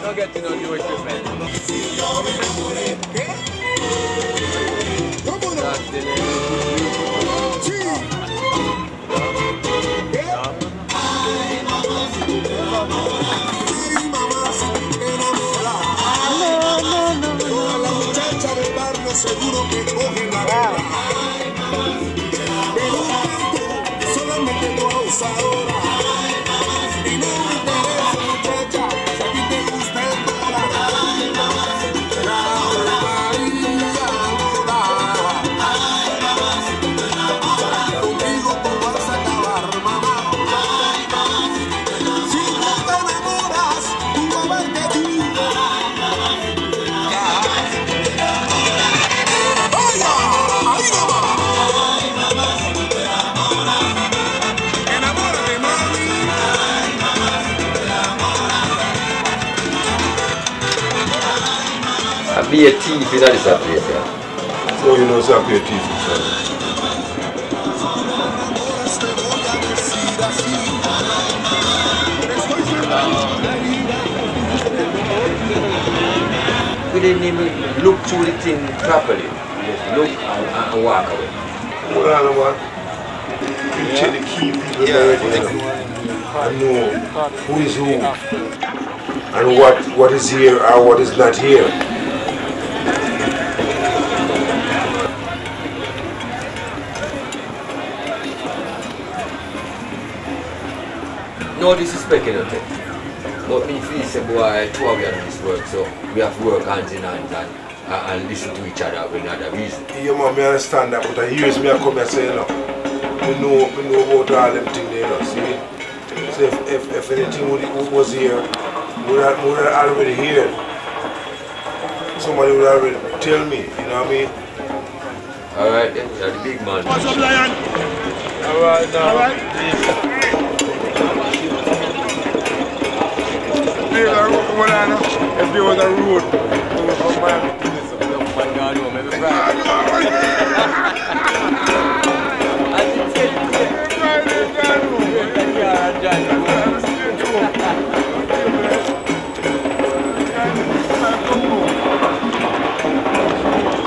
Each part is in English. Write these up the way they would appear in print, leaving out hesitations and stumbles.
No getting no new equipment. Seguro que cogen la guerra. Pero tanto, solamente lo abusadora. Y no me interesa, muchacha, si a ti te gusta el dólar. Conmigo tú vas a acabar, mamá. Si tú te enamoras, tú vas a ver que tú. Be a thief in this place, yeah. So you know, so be a thief. We didn't even look through the thing properly. Just look and walk away. Hold on, what? You check the key people I know who is who and what is here or what is not here. No disrespect, you know, but me feel say boy, two of we are doing this work, so we have to work hands in hand and listen to each other with another reason. Yeah, man, I understand that, but I hear me come and say, you know, we know about all them things, you know, see? So if anything was here, we would have already heard. Somebody would already tell me, you know what I mean? Alright then, you're the big man. What's up, Lion? Alright now. Alright. If there was a road from Miami to this, oh my God, no, maybe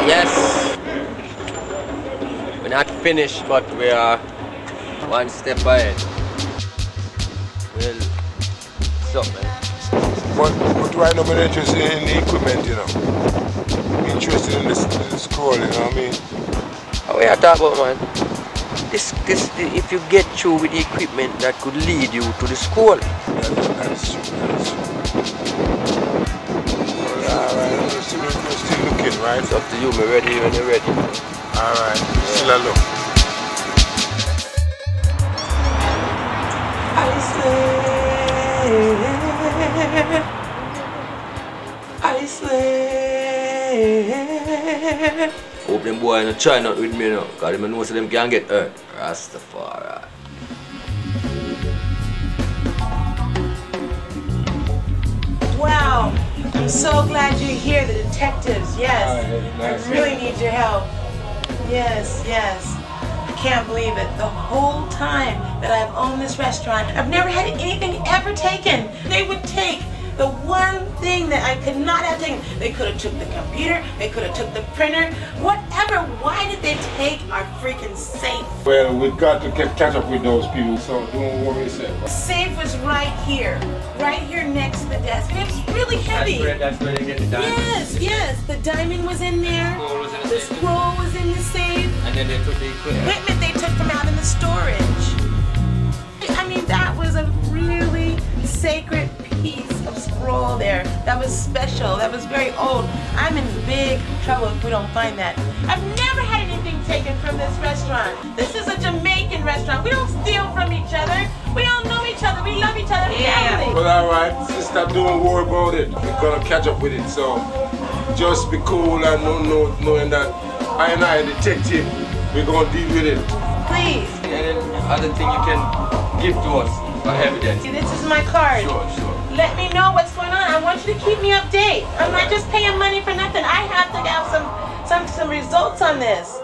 Yes, we're not finished, but we are one step ahead. Well, what's up, man? But right now I'm interested in the equipment, you know. I'm interested in the scroll, you know what I mean? How we are talking about, man? If you get through with the equipment, that could lead you to the school. That's true. Alright, we're still looking, right? It's up to you, me ready when you're ready. Alright, still a look. I swear. Hope them boy no try not with me now, because them know so them can get hurt. Rastafari. Wow, I'm so glad you're here, the detectives. Yes, I really need your help. Yes, yes. I can't believe it. The whole time that I've owned this restaurant, I've never had anything ever taken. They would take the one thing that I could not have taken. They could have took the computer, they could have took the printer, whatever. Why did they take our freaking safe? Well, we've got to catch up with those people, so don't worry yourself. The safe was right here next to the desk. And it was really heavy. That's where they get the diamond. Yes, yes. The diamond was in there. The scroll was in the safe. And then they took the equipment. They took from out in the storage. I mean, that was a really sacred piece of scroll there. That was special. That was very old. I'm in big trouble if we don't find that. I've never had anything taken from this restaurant. This is a Jamaican restaurant. We don't steal from each other. We all know each other. We love each other. Family. Well, alright, sister, don't worry about it. We're gonna catch up with it, so just be cool and knowing that I and I, detective, we're gonna deal with it. Please. And then other thing you can give to us for evidence. This is my card. Sure. Let me know what's going on. I want you to keep me updated. I'm not just paying money for nothing. I have to have some results on this.